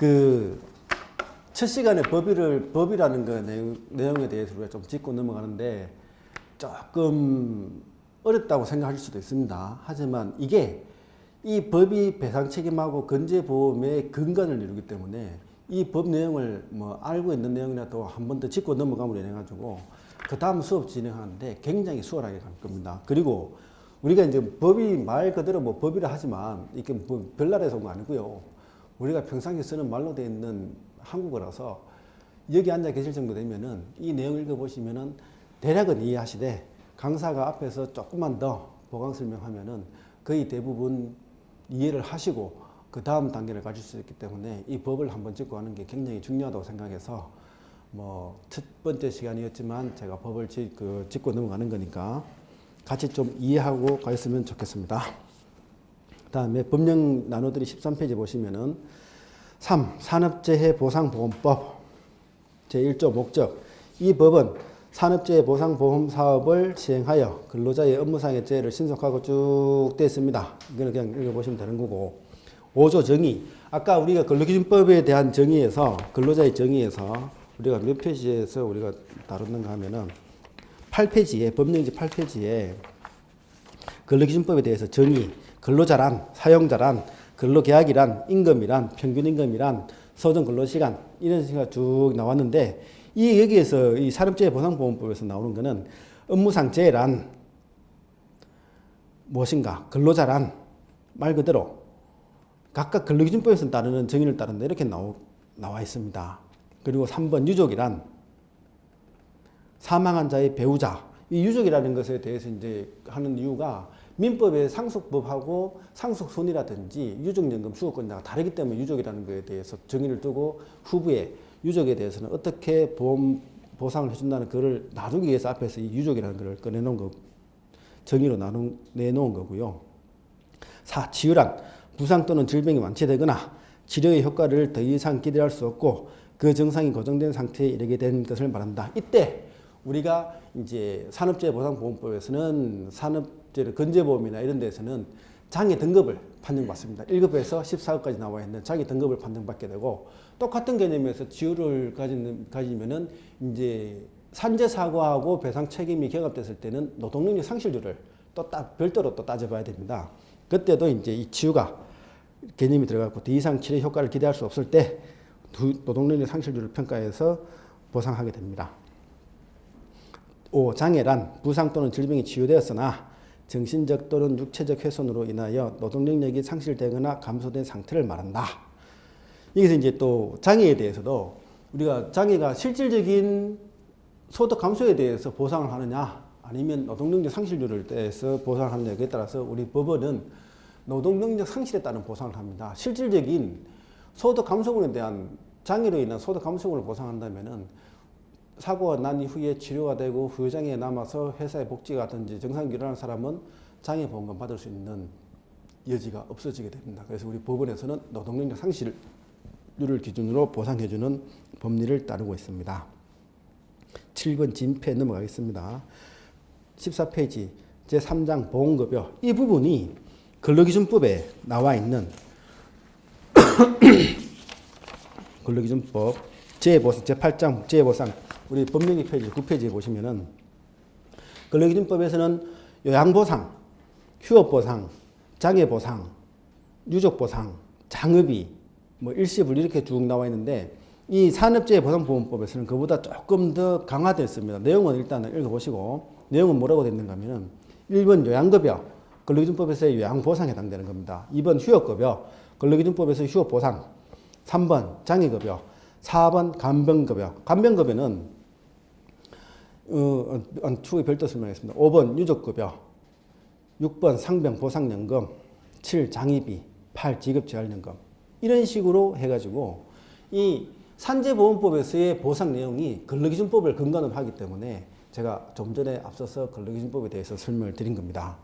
그 첫 시간에 법이라는 그 내용에 대해서 우리가 좀 짚고 넘어가는데 조금 어렵다고 생각할 수도 있습니다. 하지만 이게 이 법이 배상 책임하고 건재 보험의 근간을 이루기 때문에 이 법 내용을 뭐 알고 있는 내용이라도 한 번 더 짚고 넘어감으로 인해 가지고 그 다음 수업 진행하는데 굉장히 수월하게 갈 겁니다. 그리고 우리가 이제 법이 말 그대로 뭐 법이라 하지만 이게 뭐 별나라에서 온 거 아니고요. 우리가 평상시에 쓰는 말로 되어 있는 한국어라서 여기 앉아 계실 정도 되면은 이 내용 읽어보시면은 대략은 이해하시되 강사가 앞에서 조금만 더 보강 설명하면은 거의 대부분 이해를 하시고 그 다음 단계를 가질 수 있기 때문에 이 법을 한번 짚고 하는 게 굉장히 중요하다고 생각해서 뭐 첫 번째 시간이었지만 제가 법을 짚고 넘어가는 거니까 같이 좀 이해하고 가셨으면 좋겠습니다. 다음에 법령 나누들이 13페이지 보시면은 3. 산업재해 보상보험법 제1조 목적. 이 법은 산업재해 보상보험 사업을 시행하여 근로자의 업무상의 재해를 신속하고 쭉 되어 있습니다. 이거는 그냥 읽어보시면 되는 거고. 5조 정의. 아까 우리가 근로기준법에 대한 정의에서 근로자의 정의에서 우리가 몇 페이지에서 우리가 다뤘는가 하면은 8페이지에 법령지 8페이지에 근로기준법에 대해서 정의, 근로자란, 사용자란, 근로계약이란, 임금이란, 평균임금이란, 소정근로시간 이런 식으로 쭉 나왔는데 이 여기에서 이 산업재해 보상보험법에서 나오는 거는 업무상 재해란 무엇인가, 근로자란 말 그대로 각각 근로기준법에서 따르는 정의를 따른다 이렇게 나와 있습니다. 그리고 3번 유족이란 사망한 자의 배우자. 이 유족이라는 것에 대해서 이제 하는 이유가 민법의 상속법하고 상속손이라든지 유족연금 수거권자가 다르기 때문에 유족이라는 것에 대해서 정의를 두고 후부에 유족에 대해서는 어떻게 보상을 해준다는 것을 놔두기 위해서 앞에서 이 유족이라는 것을 꺼내놓은 거, 정의로 내놓은 거고요. 4. 치유란 부상 또는 질병이 완치되거나 치료의 효과를 더 이상 기대할 수 없고 그 증상이 고정된 상태에 이르게 된 것을 말한다. 이때 우리가 이제 산업재해보상보험법에서는 산업재해 건재보험이나 이런 데서는 장애 등급을 판정받습니다. 1급에서 14급까지 나와 있는 장애 등급을 판정받게 되고 똑같은 개념에서 치유를 가지면은 이제 산재사고하고 배상 책임이 경합됐을 때는 노동능력 상실률을 또 별도로 또 따져봐야 됩니다. 그때도 이제 이 치유가 개념이 들어갔고 더 이상 치료 효과를 기대할 수 없을 때 노동능력 상실률을 평가해서 보상하게 됩니다. 5. 장애란 부상 또는 질병이 치유되었으나 정신적 또는 육체적 훼손으로 인하여 노동능력이 상실되거나 감소된 상태를 말한다. 여기서 이제 또 장애에 대해서도 우리가 장애가 실질적인 소득 감소에 대해서 보상을 하느냐 아니면 노동능력 상실률을 대해서 보상을 하느냐에 따라서 우리 법원은 노동능력 상실에 따른 보상을 합니다. 실질적인 소득 감소분에 대한 장애로 인한 소득 감소분을 보상한다면은 사고가 난 이후에 치료가 되고 후유장애에 남아서 회사에 복지가 하든지 정상적으로 일어나는 사람은 장애보험금 받을 수 있는 여지가 없어지게 됩니다. 그래서 우리 법원에서는 노동능력 상실률을 기준으로 보상해주는 법리를 따르고 있습니다. 7번 진폐 넘어가겠습니다. 14페이지 제3장 보험급여. 이 부분이 근로기준법에 나와 있는 근로기준법 제8장 재보상 우리 법령기 페이지 9페이지에 보시면은 근로기준법에서는 요양보상, 휴업보상, 장애보상, 유족보상, 장업이 뭐 일시불 이렇게 쭉 나와 있는데 이 산업재해보상보험법에서는 그보다 조금 더 강화되었습니다. 내용은 일단 읽어보시고 내용은 뭐라고 되어 있는가 하면은 1번 요양급여 근로기준법에서의 요양보상에 해당되는 겁니다. 2번 휴업급여 근로기준법에서의 휴업보상 3번 장애급여 4번 간병급여 간병급여는 추후에 별도 설명하겠습니다. 5번 유족급여 6번 상병보상연금 7 장의비 8 직업재활연금 이런 식으로 해가지고 이 산재보험법에서의 보상 내용이 근로기준법을 근간으로 하기 때문에 제가 좀 전에 앞서서 근로기준법에 대해서 설명을 드린 겁니다.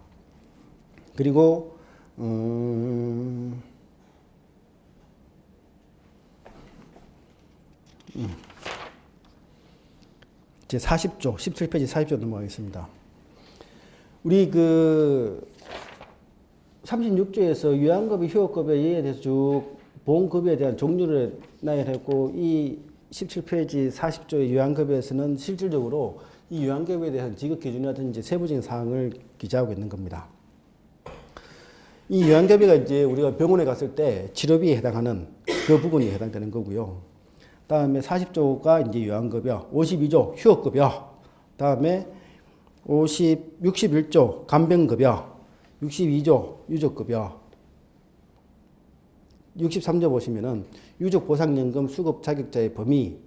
그리고 제 40조 17페이지 40조 넘어가겠습니다. 우리 36조에서 요양급여 휴업급여 예에 대해서 쭉 보험급여에 대한 종류를 나열했고 이 17페이지 40조의 요양급여에서는 실질적으로 이 요양급여에 대한 지급 기준이라든지 세부적인 사항을 기재하고 있는 겁니다. 이 요양급여가 이제 우리가 병원에 갔을 때 치료비에 해당하는 그 부분이 해당되는 거고요. 다음에 40조가 이제 요양급여, 52조 휴업급여, 다음에 61조 간병급여, 62조 유족급여, 63조 보시면은 유족보상연금 수급 자격자의 범위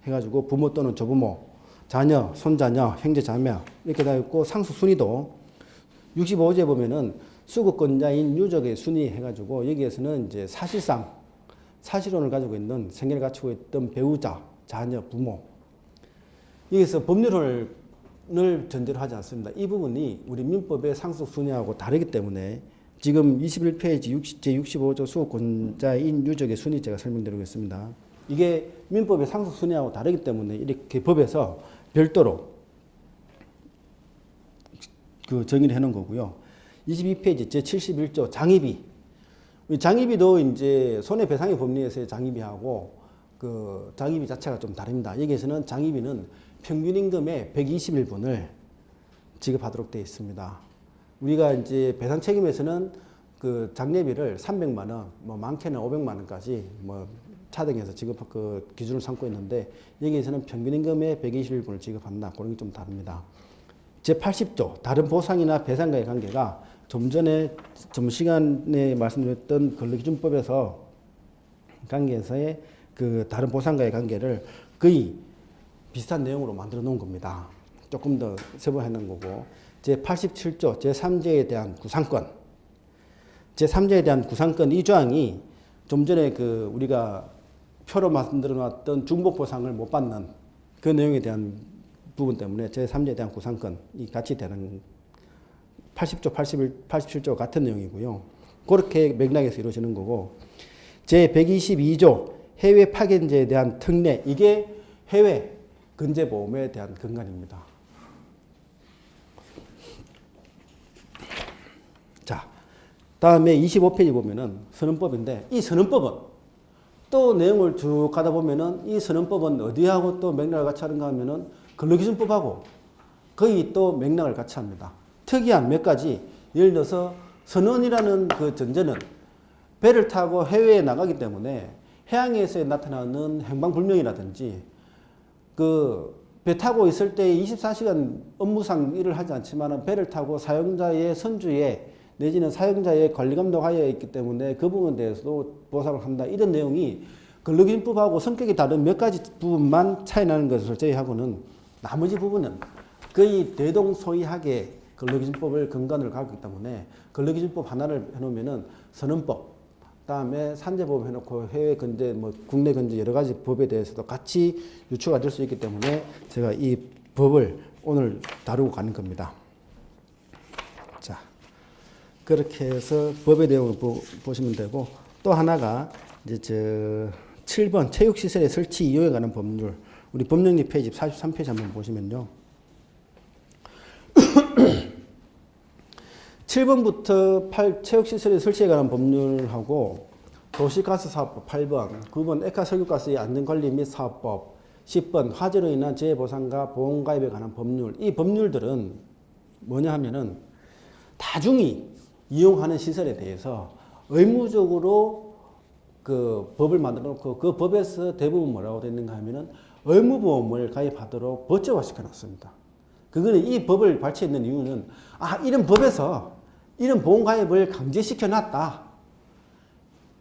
해가지고 부모 또는 조부모, 자녀, 손자녀, 형제자매 이렇게 되어 있고 상수 순위도 65조에 보면은 수급권자인 유족의 순위 해가지고 여기에서는 이제 사실상 사실혼을 가지고 있는 생계를 갖추고 있던 배우자, 자녀, 부모 여기서 법률을 전제로 하지 않습니다. 이 부분이 우리 민법의 상속 순위하고 다르기 때문에 지금 21페이지 제65조 수급권자인 유족의 순위 제가 설명드리고 있습니다. 이게 민법의 상속 순위하고 다르기 때문에 이렇게 법에서 별도로 그 정의를 해놓은 거고요. 22페이지 제71조 장의비. 장의비도 이제 손해배상의 법리에서의 장의비하고 그 장의비 자체가 좀 다릅니다. 여기에서는 장의비는 평균 임금의 121분을 지급하도록 되어 있습니다. 우리가 이제 배상 책임에서는 그 장례비를 300만 원, 뭐 많게는 500만 원까지 뭐 차등해서 지급 그 기준을 삼고 있는데 여기에서는 평균 임금의 121분을 지급한다. 그런 게 좀 다릅니다. 제80조 다른 보상이나 배상과의 관계가 좀 전에 좀 시간에 말씀드렸던 근로기준법에서 관계에서의 그 다른 보상과의 관계를 거의 비슷한 내용으로 만들어 놓은 겁니다. 조금 더 세부해 놓은 거고 제87조 제3제에 대한 구상권 제3제에 대한 구상권 이 조항이 좀 전에 그 우리가 표로 만들어 놨던 중복보상을 못 받는 그 내용에 대한 부분 때문에 제3제에 대한 구상권이 같이 되는 80조, 87조 같은 내용이고요. 그렇게 맥락에서 이루어지는 거고 제122조 해외 파견제에 대한 특례 이게 해외 근제보험에 대한 근간입니다. 자, 다음에 25페이지 보면은 선언법인데 이 선언법은 또 내용을 쭉 가다 보면은 이 선언법은 어디하고 또 맥락을 같이 하는가 하면은 근로기준법하고 거의 또 맥락을 같이 합니다. 특이한 몇 가지 예를 들어서 선언이라는 그 전제는 배를 타고 해외에 나가기 때문에 해양에서 나타나는 행방불명이라든지 그 배 타고 있을 때 24시간 업무상 일을 하지 않지만 배를 타고 사용자의 선주에 내지는 사용자의 관리감독하에 있기 때문에 그 부분에 대해서도 보상을 한다. 이런 내용이 근로기준법하고 성격이 다른 몇 가지 부분만 차이 나는 것을 제외하고는 나머지 부분은 거의 대동소이하게 근로기준법을 근간으로 갖고 있기 때문에 근로기준법 하나를 해놓으면은 선언법, 다음에 산재법 해놓고 해외 근제, 뭐 국내 근제 여러 가지 법에 대해서도 같이 유추가 될 수 있기 때문에 제가 이 법을 오늘 다루고 가는 겁니다. 자, 그렇게 해서 법의 내용을 보시면 되고 또 하나가 이제 저 7번 체육시설의 설치 이용에 관한 법률 우리 법령리 페이지 43페이지 한번 보시면요. 7번부터 체육시설의 설치에 관한 법률하고 도시가스사업법 8번, 9번 액화석유가스의 안전관리 및 사업법, 10번 화재로 인한 재해보상과 보험가입에 관한 법률. 이 법률들은 뭐냐 하면은 다중이 이용하는 시설에 대해서 의무적으로 그 법을 만들어 놓고 그 법에서 대부분 뭐라고 되어 있는가 하면은 의무보험을 가입하도록 법제화시켜 놨습니다. 그거는 이 법을 발췌했는 이유는 이런 법에서 이런 보험 가입을 강제시켜 놨다.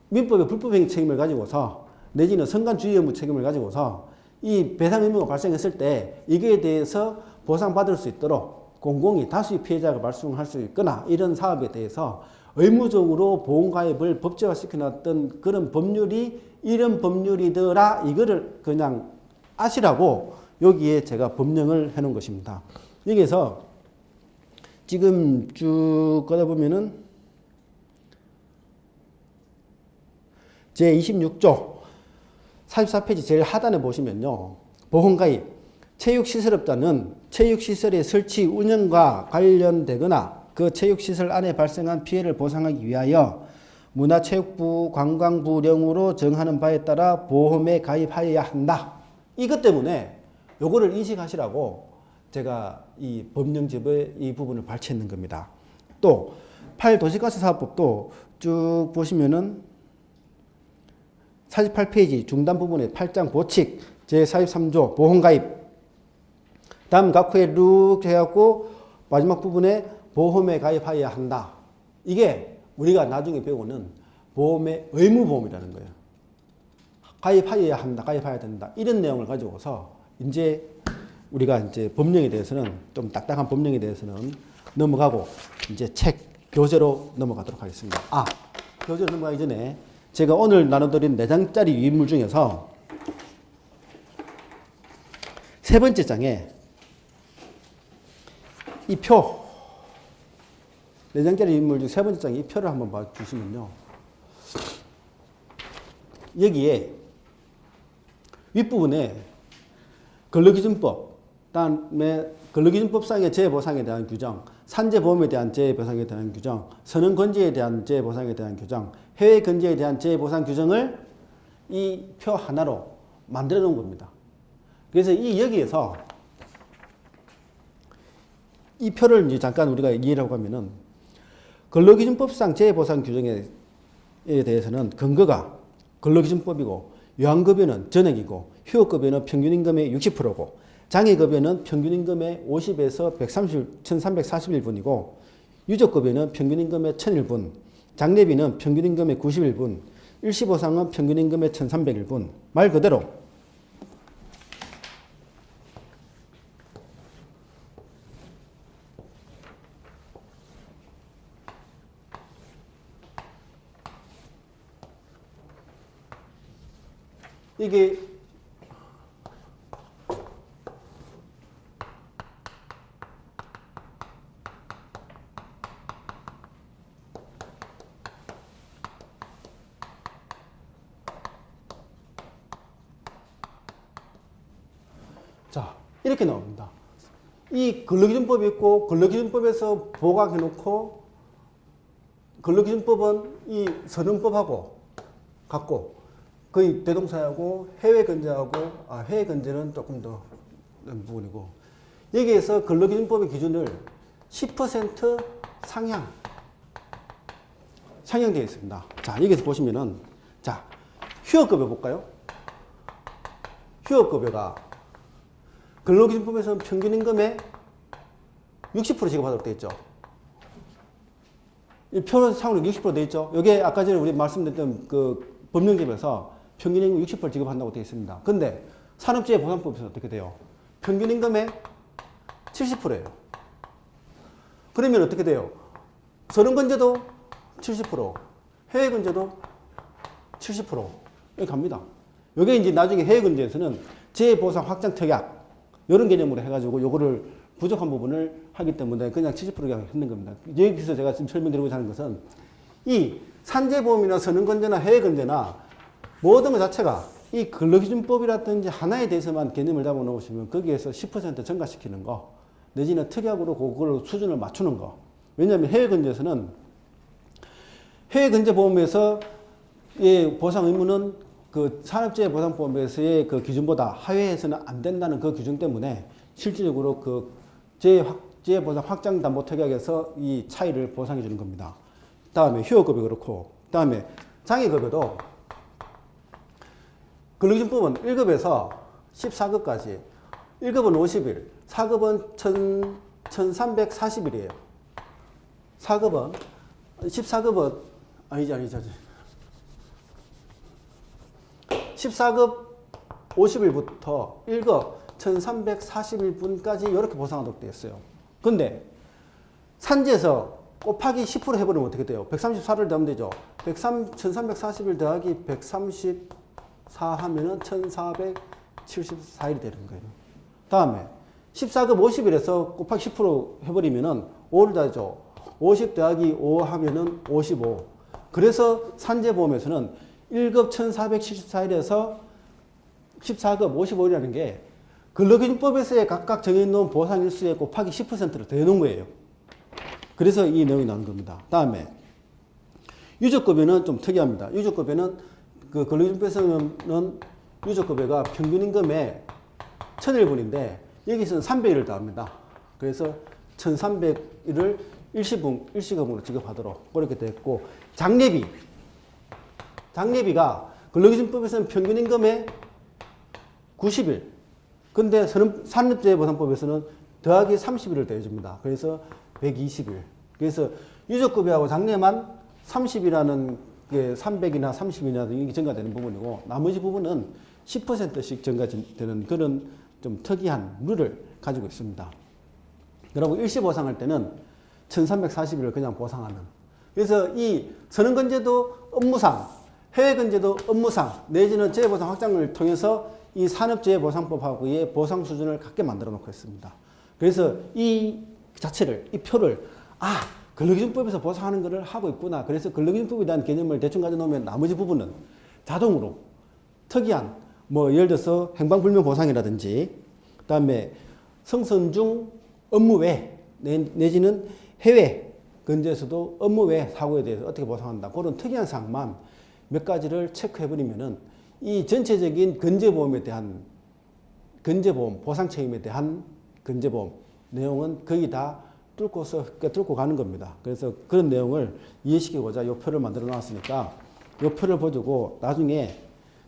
민법의 불법행위 책임을 가지고서 내지는 선관주의 의무 책임을 가지고서 이 배상 의무가 발생했을 때 이거에 대해서 보상받을 수 있도록 공공이 다수의 피해자가 발생할 수 있거나 이런 사업에 대해서 의무적으로 보험 가입을 법제화시켜 놨던 그런 법률이 이런 법률이더라. 이거를 그냥 아시라고 여기에 제가 법령을 해놓은 것입니다. 여기에서 지금 쭉 가다 보면은 제26조 44페이지 제일 하단에 보시면요. 보험가입 체육시설업자는 체육시설의 설치 운영과 관련되거나 그 체육시설 안에 발생한 피해를 보상하기 위하여 문화체육부 관광부령으로 정하는 바에 따라 보험에 가입하여야 한다. 이것 때문에 요거를 인식하시라고 제가 이 법령집의 이 부분을 발췌했는 겁니다. 또 8도시가스 사업법도 쭉 보시면은 48페이지 중단 부분에 8장 보칙 제43조 보험가입 다음 각후에 룩 해갖고 마지막 부분에 보험에 가입하여야 한다. 이게 우리가 나중에 배우는 보험의 의무보험이라는 거예요. 가입하여야 한다, 가입해야 된다. 이런 내용을 가지고서 이제 우리가 이제 법령에 대해서는 좀 딱딱한 법령에 대해서는 넘어가고 이제 책 교재로 넘어가도록 하겠습니다. 교재로 넘어가기 전에 제가 오늘 나눠드린 4장짜리 유인물 중에서 세 번째 장에 이 표, 4장짜리 유인물 중 세 번째 장에 이 표를 한번 봐주시면요. 여기에 윗부분에 근로기준법, 그다음에 근로기준법상의 재보상에 대한 규정, 산재보험에 대한 재보상에 대한 규정, 선언건재에 대한 재보상에 대한 규정, 해외건재에 대한 재보상 규정을 이 표 하나로 만들어 놓은 겁니다. 그래서 이 여기에서 이 표를 이제 잠깐 우리가 이해하고 하면은 근로기준법상 재보상 규정에 대해서는 근거가 근로기준법이고 요양급여는 전액이고 휴업급여는 평균임금의 60%고 장애급여는 평균임금의 50에서 1341분이고 유족급여는 평균임금의 1001분 장례비는 평균임금의 91분 일시보상은 평균임금의 1301분 말 그대로 이게 자, 이렇게 나옵니다. 이 근로기준법이 있고 근로기준법에서 보강해놓고 근로기준법은 이 선언법하고 같고 거의 대동사하고 해외건재하고 해외건재는 조금 더 부분이고 여기에서 근로기준법의 기준을 10% 상향되어 있습니다. 자, 여기서 보시면은 자, 휴업급여 볼까요? 휴업급여가 근로기준법에서는 평균임금의 60% 지급하도록 되어 있죠. 이 표상으로 60% 되어 있죠. 이게 아까 전에 우리 말씀드렸던 그 법령집에서 평균임금 60% 지급한다고 되어 있습니다. 근데 산업재해보상법에서 어떻게 돼요? 평균임금의 70%예요. 그러면 어떻게 돼요? 선언건재도 70%, 해외건재도 70% 이렇게 갑니다. 이게 이제 나중에 해외건재에서는 재보상 확장 특약 이런 개념으로 해가지고 요거를 부족한 부분을 하기 때문에 그냥 70%가 했는 겁니다. 여기서 제가 지금 설명드리고자 하는 것은 이 산재보험이나 선언건재나 해외건재나 모든 것 자체가 이 근로기준법이라든지 하나에 대해서만 개념을 잡아 놓으시면 거기에서 10% 증가시키는 거 내지는 특약으로 그걸 수준을 맞추는 거. 왜냐하면 해외건재에서는 해외건재보험에서 의 보상 의무는 그 산업재해보상법에서의 그 기준보다 하회해서는 안 된다는 그 규정 때문에 실질적으로 그 재보상 확장 담보 특약에서 이 차이를 보상해 주는 겁니다. 다음에 휴업급여 그렇고, 다음에 장애급여도 근로기준법은 1급에서 14급까지 1급은 50일, 4급은 1340일이에요. 4급은 14급은 아니죠. 14급 50일부터 1급 1340일분까지 이렇게 보상하도록 되어 있어요. 근데 산재에서 곱하기 10% 해버리면 어떻게 돼요? 134를 더하면 되죠. 1340일 더하기 134 하면은 1474일이 되는 거예요. 다음에 14급 50일에서 곱하기 10% 해버리면은 5를 더하죠. 50 더하기 5 하면은 55. 그래서 산재보험에서는 1급 1474일에서 14급 55일이라는 게 근로기준법에서의 각각 정해놓은 보상일수에 곱하기 10%를 더해놓은 거예요. 그래서 이 내용이 나오는 겁니다. 다음에 유족급여는 좀 특이합니다. 유족급여는 그 근로기준법에서는 유족급여가 평균임금의 1,001분인데 여기서는 300일을 더합니다. 그래서 1,300일을 일시금으로 지급하도록 그렇게 됐고, 장례비가 근로기준법에서는 평균임금의 90일, 근데 산업재해보상법에서는 더하기 30일을 더해줍니다. 그래서 120일. 그래서 유족급여하고 장례만 30이라는 게 300이나 30이나 이게 증가되는 부분이고, 나머지 부분은 10%씩 증가되는 그런 좀 특이한 룰을 가지고 있습니다. 그리고 일시보상할 때는 1340일을 그냥 보상하는. 그래서 이 선언건제도 업무상, 해외건제도 업무상, 내지는 재해보상 확장을 통해서 이 산업재해보상법하고의 보상 수준을 같게 만들어 놓고 있습니다. 그래서 이 자체를, 이 표를, 근로기준법에서 보상하는 것을 하고 있구나. 그래서 근로기준법에 대한 개념을 대충 가져놓으면 나머지 부분은 자동으로 특이한, 예를 들어서 행방불명 보상이라든지, 그 다음에 성선 중 업무 외, 내지는 해외 건재에서도 업무 외 사고에 대해서 어떻게 보상한다. 그런 특이한 사항만 몇 가지를 체크해버리면은 이 전체적인 건재보험에 대한, 건재보험, 보상 책임에 대한 건재보험 내용은 거의 다 뚫고 가는 겁니다. 그래서 그런 내용을 이해시키고자 이 표를 만들어 놨으니까 이 표를 보시고 나중에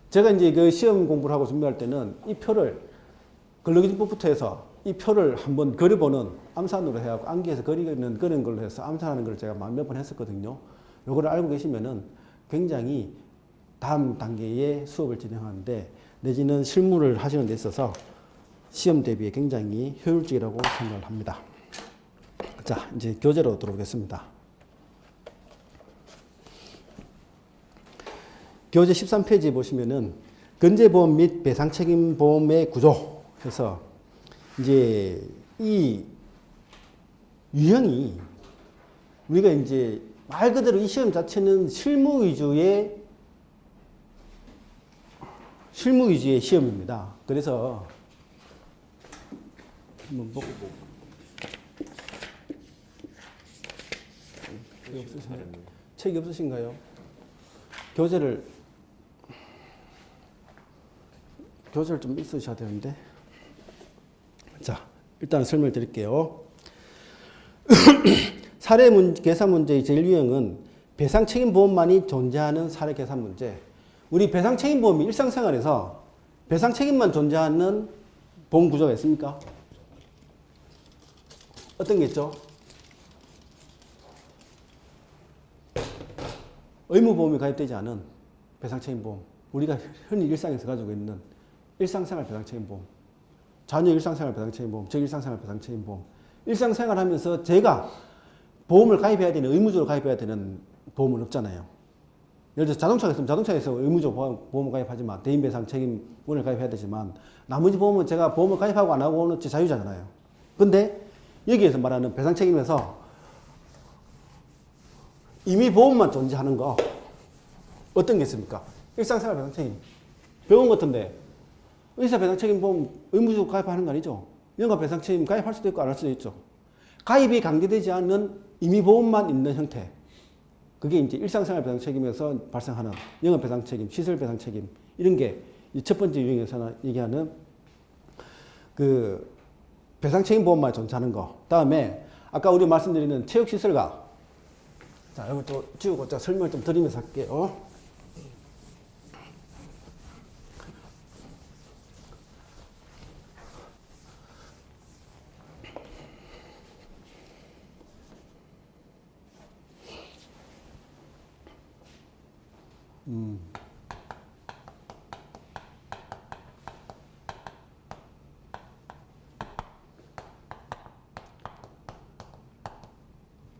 제가 이제 그 시험 공부를 하고 준비할 때는 이 표를 근로기준법부터 해서 이 표를 한번 그려보는 암산으로 해갖고 암기해서 그리는 그런 걸로 해서 암산하는 걸 제가 몇 번 했었거든요. 요거를 알고 계시면은 굉장히 다음 단계의 수업을 진행하는데 내지는 실무를 하시는 데 있어서 시험 대비에 굉장히 효율적이라고 생각을 합니다. 자, 이제 교재로 들어오겠습니다. 교재 13페이지 보시면은 건재보험 및 배상책임보험의 구조 해서 이제 이 유형이 우리가 이제 말 그대로 이 시험 자체는 실무 위주의 시험입니다. 그래서 한번 보고 책이 없으신가요? 교재를 좀 있으셔야 되는데. 자, 일단 설명을 드릴게요. 사례 계산 문제의 제일 유형은 배상책임보험만이 존재하는 사례 계산 문제. 우리 배상책임보험이 일상생활에서 배상책임만 존재하는 보험 구조가 있습니까? 어떤 게 있죠? 의무보험이 가입되지 않은 배상책임보험. 우리가 흔히 일상에서 가지고 있는 일상생활 배상책임보험. 자녀 일상생활 배상책임보험, 저 일상생활 배상책임보험. 일상생활 하면서 제가 보험을 가입해야 되는, 의무적으로 가입해야 되는 보험은 없잖아요. 예를 들어서 자동차가 있으면 자동차에서 의무적으로 보험을 가입하지만, 대인배상책임을 가입해야 되지만, 나머지 보험은 제가 보험을 가입하고 안 하고는 제 자유잖아요. 근데 여기에서 말하는 배상책임에서 이미 보험만 존재하는 거 어떤 게 있습니까? 일상생활 배상책임. 병원 같은데 의사 배상책임 보험 의무적으로 가입하는 거 아니죠? 연간 배상책임 가입할 수도 있고 안 할 수도 있죠. 가입이 강제되지 않는 임의 보험만 있는 형태. 그게 이제 일상생활 배상책임에서 발생하는 연간 배상책임, 시설 배상책임 이런 게 첫 번째 유형에서 얘기하는 그 배상책임 보험만 존재하는 거. 다음에 아까 우리 말씀드리는 체육시설가. 자, 여기 또 지우고 자 설명을 좀 드리면서 할게요.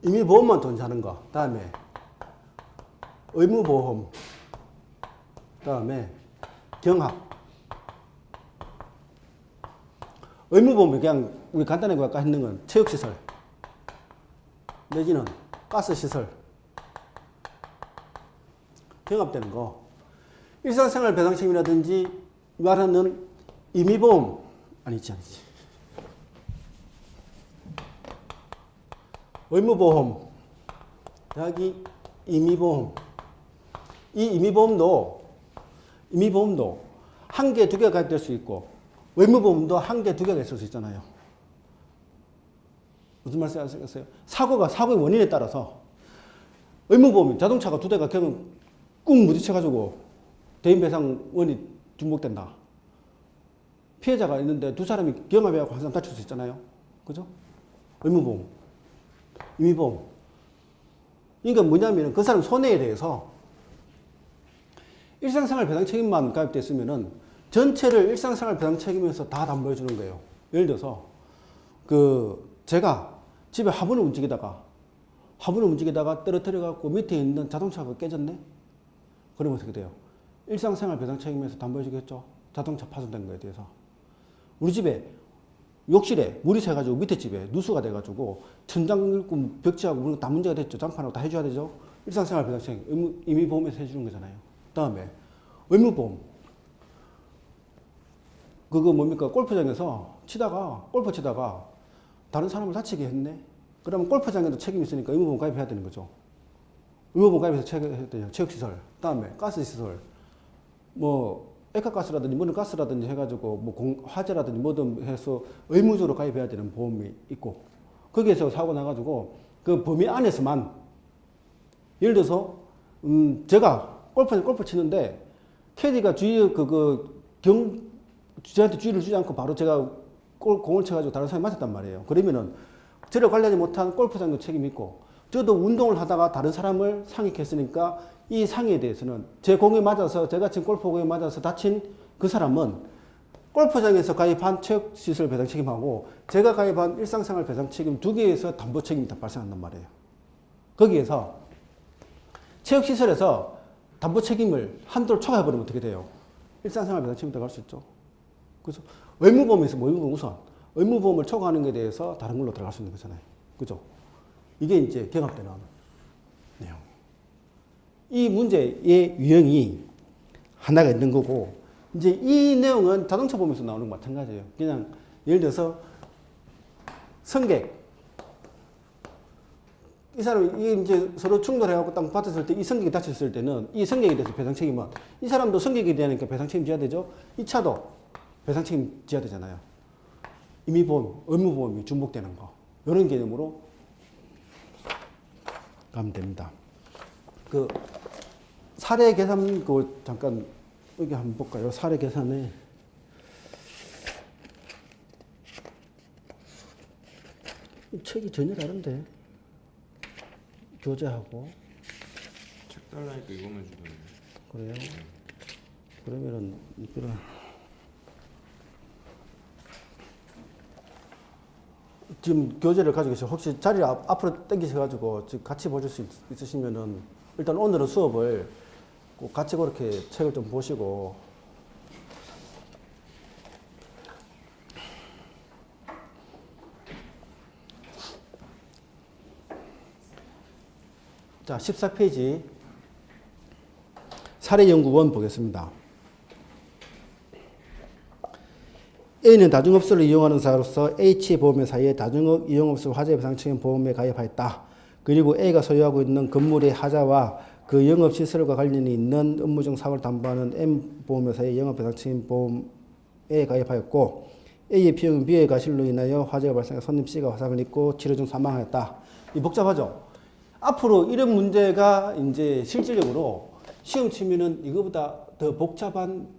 임의보험만 존재하는 거. 다음에 의무보험. 다음에 경합. 의무보험이 그냥 우리 간단하게 아까 했는 건 체육시설 내지는 가스시설. 경합되는 거. 일상생활 배상책임이라든지 말하는 임의보험 아니지. 의무보험 더하기 임의보험. 이 임의보험도 한 개, 두 개가 가입될 수 있고, 의무보험도 한 개, 두 개가 있을 수 있잖아요. 무슨 말씀 아시겠어요? 사고의 원인에 따라서 의무보험이 자동차가 두 대가 꾹 부딪혀가지고 대인배상원이 중복된다. 피해자가 있는데 두 사람이 경합해갖고 한 사람 다칠 수 있잖아요. 그죠? 의무보험, 임의보험. 그러니까 뭐냐면 그 사람 손해에 대해서 일상생활 배상 책임만 가입됐으면은 전체를 일상생활 배상 책임에서 다 담보해 주는 거예요. 예를 들어서 제가 집에 화분을 움직이다가 떨어뜨려 갖고 밑에 있는 자동차가 깨졌네. 그러면 어떻게 돼요? 일상생활 배상 책임에서 담보해 주겠죠. 자동차 파손된 거에 대해서. 우리 집에 욕실에 물이 새가지고 밑에 집에 누수가 돼가지고 천장 긁고 벽지하고 그런 거 다 문제가 됐죠. 장판하고 다 해줘야 되죠. 일상생활 배상 책임 임의보험에서 해주는 거잖아요. 다음에 의무보험. 그거 뭡니까? 골프 치다가 다른 사람을 다치게 했네. 그러면 골프장에도 책임이 있으니까 의무보험 가입해야 되는 거죠. 의무보험 가입해서 체크해야 돼요. 체육시설. 다음에 가스시설. 뭐 액화가스라든지 뭐는 가스라든지 해가지고 뭐 화재라든지 뭐든 해서 의무적으로 가입해야 되는 보험이 있고, 거기에서 사고 나가지고 그 범위 안에서만, 예를 들어서 제가 골프 치는데 캐디가 저한테 주의를 주지 않고 바로 제가 공을 쳐가지고 다른 사람이 맞았단 말이에요. 그러면은 저를 관리하지 못한 골프장도 책임이 있고, 저도 운동을 하다가 다른 사람을 상익했으니까 이 상해에 대해서는 제 공에 맞아서, 제가 친 골프공에 맞아서 다친 그 사람은 골프장에서 가입한 체육시설 배상 책임하고 제가 가입한 일상생활 배상 책임 두 개에서 담보 책임이 다 발생한단 말이에요. 거기에서 체육시설에서 담보 책임을 한도를 초과해버리면 어떻게 돼요? 일상생활 배상 책임 들어갈 수 있죠. 그래서 의무보험에서 의무보험 우선 의무보험을 초과하는 것에 대해서 다른 걸로 들어갈 수 있는 거잖아요. 그죠? 이게 이제 경합되는 내용. 이 문제의 유형이 하나가 있는 거고, 이제 이 내용은 자동차 보험에서 나오는 거 마찬가지예요. 그냥 예를 들어서 승객, 이 사람이 이제 서로 충돌해갖고 땅 받았을 때 이 승객이 다쳤을 때는 이 승객에 대해서 배상 책임은, 이 사람도 승객에 대하니까 배상 책임 져야 되죠. 이 차도 배상 책임 져야 되잖아요. 임의보험, 의무보험이 중복되는 거. 이런 개념으로 가면 됩니다. 사례 계산 잠깐 여기 한번 볼까요? 사례 계산에 책이 전혀 다른데, 교재하고. 책 달라니까 이것만 주던데. 그래요? 그러면은 이거는 지금 교재를 가지고 계셔. 혹시 자리를 앞으로 당기셔가지고 지금 같이 보실 수 있으시면은, 일단 오늘은 수업을 꼭 같이 그렇게 책을 좀 보시고, 자, 14페이지 사례연구원 보겠습니다. A는 다중업소를 이용하는 사로서 H보험회사의 다중업 이용업소 화재배상책임 보험에 가입하였다. 그리고 A가 소유하고 있는 건물의 하자와 그 영업시설과 관련이 있는 업무 중 사고를 담보하는 M보험회사의 영업배상책임 보험에 가입하였고, A의 비용은 B의 과실로 인하여 화재가 발생해 손님 C가 화상을 입고 치료 중 사망하였다. 이 복잡하죠? 앞으로 이런 문제가 이제 실질적으로 시험 치면은 이거보다 더 복잡한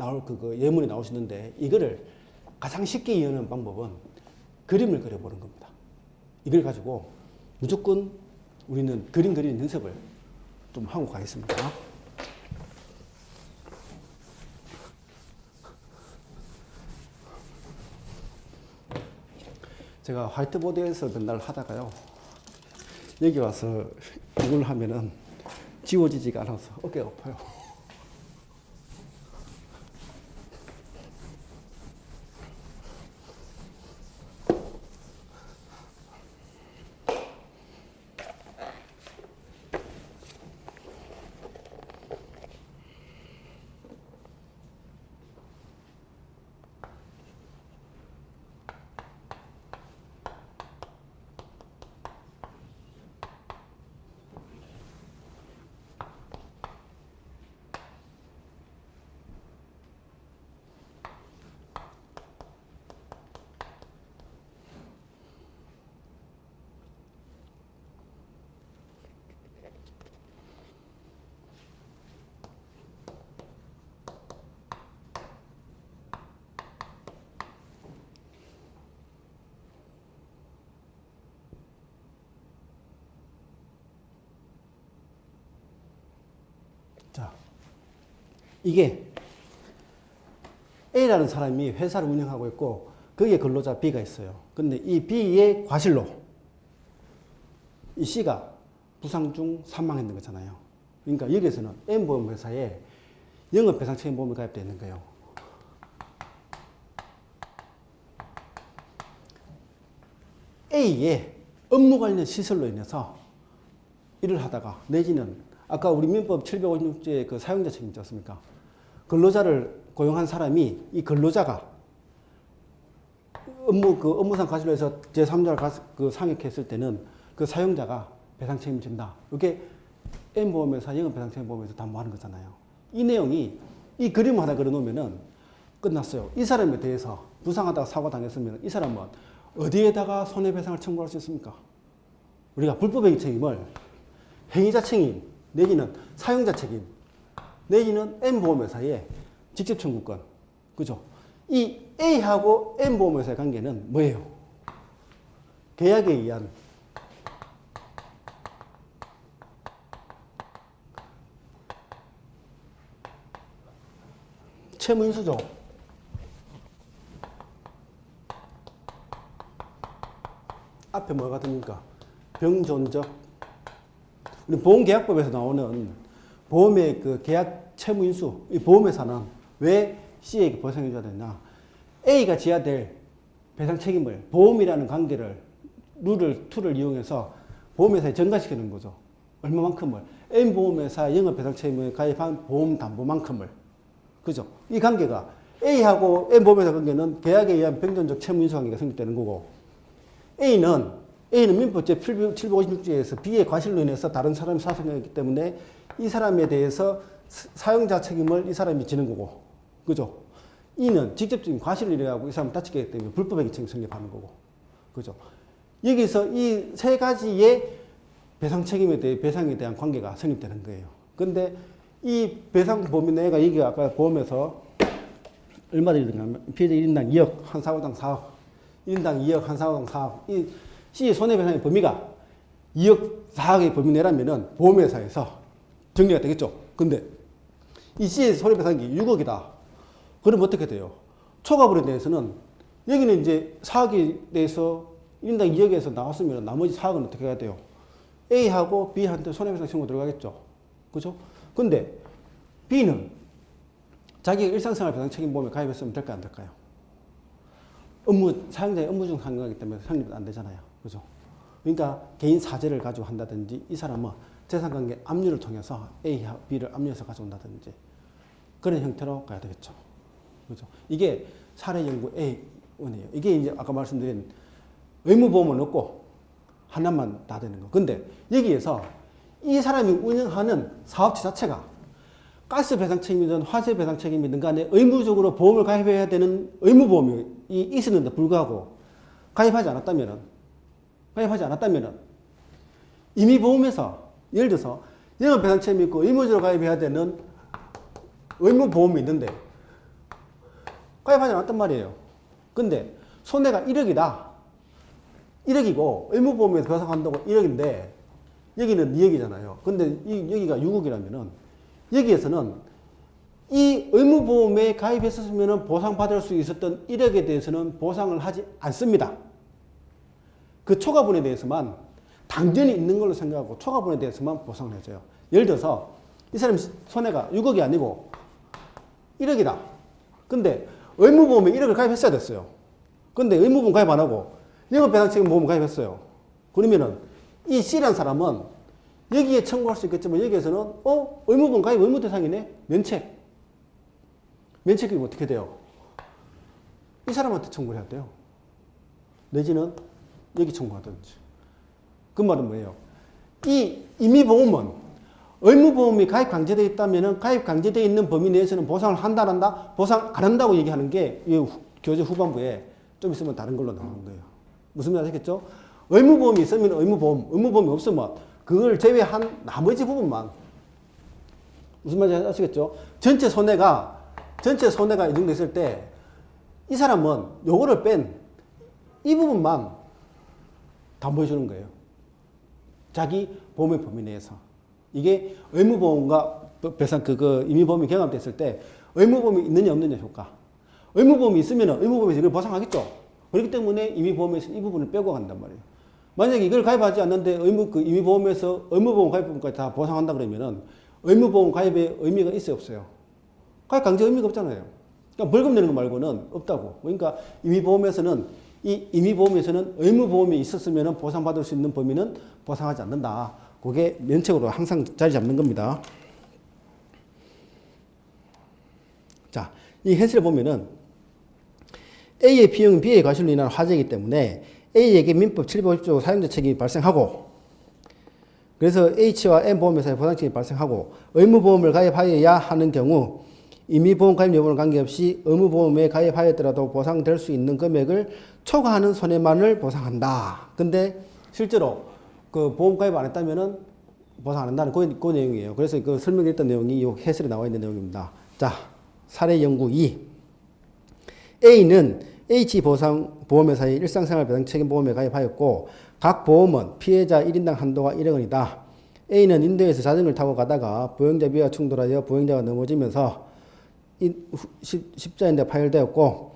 예문이 나올 수 있는데, 이거를 가장 쉽게 이해하는 방법은 그림을 그려보는 겁니다. 이걸 가지고 무조건 우리는 그림 그리는 연습을 좀 하고 가겠습니다. 제가 화이트보드에서 맨날 하다가요, 여기 와서 이걸 하면은 지워지지가 않아서 어깨가 아파요. 자, 이게 A라는 사람이 회사를 운영하고 있고 거기에 근로자 B가 있어요. 근데 이 B의 과실로 이 C가 부상 중 사망했는 거잖아요. 그러니까 여기에서는 M보험회사에 영업배상책임보험이 가입되어 있는 거예요. A의 업무 관련 시설로 인해서 일을 하다가 내지는 아까 우리 민법 756조의 그 사용자 책임 있지 않습니까? 근로자를 고용한 사람이 이 근로자가 업무상 과실로 해서 제3자를 그 상해했을 때는 그 사용자가 배상 책임을 진다. 이게 M보험회사 영업배상책임보험에서 담보하는 거잖아요. 이 내용이 이 그림을 하나 그려놓으면은 끝났어요. 이 사람에 대해서 부상하다가 사고 당했으면 이 사람은 어디에다가 손해배상을 청구할 수 있습니까? 우리가 불법행위 책임을 행위자 책임 내지는 사용자 책임 내지는 M보험회사에 직접 청구권. 그죠? 이 A하고 M보험회사의 관계는 뭐예요? 계약에 의한 채무인수죠. 앞에 뭐가 됩니까? 병존적. 우리 보험계약법에서 나오는 보험의 그 계약 채무인수. 이 보험회사는 왜 C에게 보상해줘야 되냐? A가 져야 될 배상 책임을 보험이라는 관계를 룰을 툴을 이용해서 보험회사에 전가시키는 거죠. 얼마만큼을? M보험회사 영업배상 책임에 가입한 보험담보만큼을. 그죠? 이 관계가 A하고 M보험회사 관계는 계약에 의한 병존적 채무인수 관계가 성립되는 거고 A는 민법 제756조에서 B의 과실로 인해서 다른 사람이 사상했기 때문에 이 사람에 대해서 사용자 책임을 이 사람이 지는 거고 그죠? E는 직접적인 과실을 일어나고 이 사람 다치게 되기 때문에 불법행위 책임이 성립하는 거고 그죠? 여기서 이 세 가지의 배상 책임에 대해 배상에 대한 관계가 성립되는 거예요. 근데 이 배상 범위 내가 여기가 아까 보험에서 얼마 들이든가 피해자 1인당 2억, 한 사고당 4억, 1인당 2억, 한 사고당 4억. 이 C 손해배상의 범위가 2억, 4억의 범위 내라면은 보험회사에서 정리가 되겠죠. 근데 이 C의 손해배상이 6억이다. 그럼 어떻게 돼요? 초과불에 대해서는 여기는 이제 4억에 대해서 1인당 2억에서 나왔으면 나머지 4억은 어떻게 해야 돼요? A하고 B한테 손해배상 청구 들어가겠죠. 그죠? 근데 B는 자기가 일상생활 배상 책임보험에 가입했으면 될까요? 안 될까요? 사용자의 업무 중 상관이기 때문에 성립은 안 되잖아요. 그죠? 그러니까 개인 사재를 가지고 한다든지 이 사람은 재산관계 압류를 통해서 A와 B를 압류해서 가져온다든지 그런 형태로 가야 되겠죠. 그죠? 이게 사례 연구 A1이에요. 이게 이제 아까 말씀드린 의무보험은 없고 하나만 다 되는 거. 근데 여기에서 이 사람이 운영하는 사업체 자체가 가스 배상 책임이든 화재 배상 책임이든 간에 의무적으로 보험을 가입해야 되는 의무보험이 있었는데 불구하고 가입하지 않았다면은 이미 보험에서 예를 들어서 영업 배상 책임이 있고 의무적으로 가입해야 되는 의무보험이 있는데 가입하지 않았단 말이에요. 근데 손해가 1억이다. 1억이고 의무보험에서 배상한다고 1억인데 여기는 2억이잖아요. 근데 여기가 6억이라면은 여기에서는 이 의무보험에 가입했었으면 보상받을 수 있었던 1억에 대해서는 보상을 하지 않습니다. 그 초과분에 대해서만 당연히 있는 걸로 생각하고 초과분에 대해서만 보상을 해줘요. 예를 들어서 이 사람이 손해가 6억이 아니고 1억이다. 근데 의무보험에 1억을 가입했어야 됐어요. 근데 의무보험 가입 안 하고 영업배상책임보험 가입했어요. 그러면은 이 C라는 사람은 여기에 청구할 수 있겠지만 여기에서는 의무보험 가입 의무대상이네? 면책이 어떻게 돼요? 이 사람한테 청구를 해야 돼요. 내지는 여기 청구하든지. 그 말은 뭐예요? 이 임의보험은 의무보험이 가입 강제되어 있다면 가입 강제되어 있는 범위 내에서는 보상을 한다 안 한다? 보상 안 한다고 얘기하는 게 이 교재 후반부에 좀 있으면 다른 걸로 나오는 거예요. 무슨 말인지 아시겠죠? 의무보험이 있으면 의무보험이 없으면 그걸 제외한 나머지 부분만. 무슨 말인지 아시겠죠? 전체 손해가 이 정도 있을 때 이 사람은 요거를 뺀 이 부분만 담보해 주는 거예요. 자기 보험의 범위 내에서. 이게 의무보험과 배상 그거 임의보험이 경합됐을 때 의무보험이 있느냐 없느냐 효과. 의무보험이 있으면 의무보험에서 이걸 보상하겠죠. 그렇기 때문에 임의보험에서 이 부분을 빼고 간단 말이에요. 만약에 이걸 가입하지 않는데 임의보험에서 의무보험 가입 부분까지 다 보상한다 그러면은 의무보험 가입의 의미가 있어요 없어요? 가입 강제 의미가 없잖아요. 그러니까 벌금 내는 거 말고는 없다고. 그러니까 임의보험에서는 의무보험이 있었으면 보상받을 수 있는 범위는 보상하지 않는다. 그게 면책으로 항상 자리 잡는 겁니다. 자, 이 해설을 보면은 A의 비용은 B의 과실로 인한 화재이기 때문에 A에게 민법 750조 사용자 책임이 발생하고 그래서 H와 M보험회사의 보상책임이 발생하고 의무보험을 가입하여야 하는 경우 임의보험 가입 여부는 관계없이 의무보험에 가입하였더라도 보상될 수 있는 금액을 초과하는 손해만을 보상한다. 근데 실제로 그 보험 가입 안 했다면은 보상 안 한다는 그 내용이에요. 그래서 그 설명했던 내용이 이 해설에 나와 있는 내용입니다. 자, 사례 연구 2. A는 H보험회사의 일상생활배상책임보험에 가입하였고 각 보험은 피해자 1인당 한도가 1억 원이다. A는 인도에서 자전거를 타고 가다가 보행자 B와 충돌하여 보행자가 넘어지면서 십자인대 파열되었고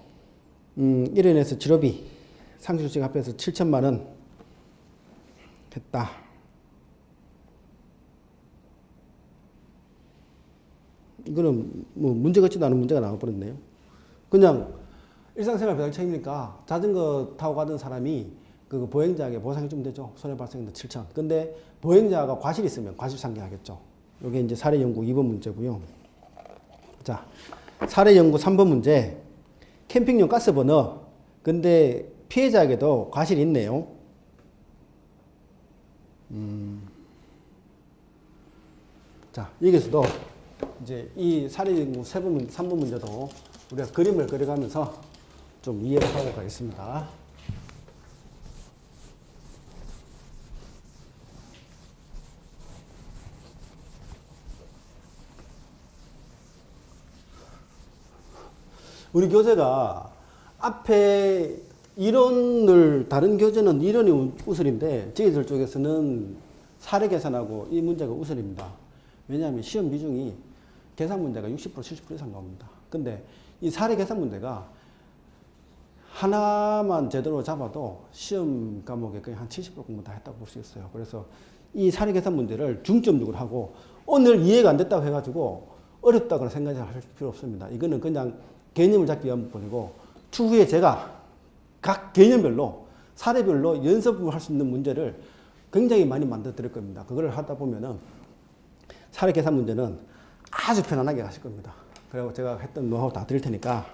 이로 인해서 치료비 상실수익 합해서 7천만 원 했다. 이거는 뭐 문제 같지도 않은 문제가 나와버렸네요. 그냥 일상생활 배상 책임이니까 자전거 타고 가던 사람이 그 보행자에게 보상이 좀 되죠. 손해 발생인데 7천. 근데 보행자가 과실이 있으면 과실상계하겠죠. 이게 이제 사례 연구 2번 문제고요. 자, 사례 연구 3번 문제. 캠핑용 가스버너. 근데 피해자에게도 과실이 있네요. 자, 여기서도 이제 이 사례 연구 3번 문제도 우리가 그림을 그려가면서 좀 이해를 하고 가겠습니다. 우리 교재가 앞에 이론을 다른 교재는 이론이 우설인데 저희들 쪽에서는 사례 계산하고 이 문제가 우설입니다. 왜냐하면 시험 비중이 계산 문제가 60% 70% 이상 나옵니다. 근데 이 사례 계산 문제가 하나만 제대로 잡아도 시험 과목에 거의 한 70% 공부 다 했다고 볼 수 있어요. 그래서 이 사례 계산 문제를 중점적으로 하고 오늘 이해가 안 됐다고 해가지고 어렵다고 생각하실 필요 없습니다. 이거는 그냥 개념을 잡기 위한 부분이고 추후에 제가 각 개념별로 사례별로 연습을 할 수 있는 문제를 굉장히 많이 만들어 드릴 겁니다. 그걸 하다 보면은 사례 계산 문제는 아주 편안하게 가실 겁니다. 그리고 제가 했던 노하우 다 드릴 테니까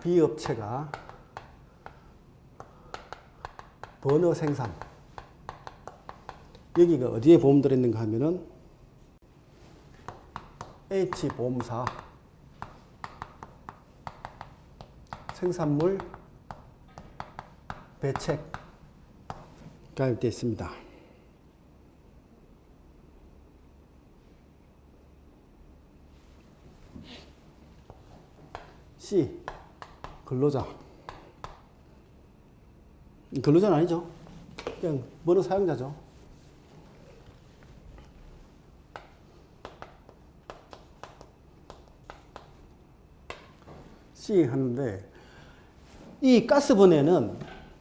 B업체가 번호 생산 여기가 어디에 보험 들어있는가 하면은 H보험사 생산물 배책 가입되어 있습니다. C 근로자 근로자는 아니죠. 그냥 번호 사용자죠. C 하는데 이 가스번에는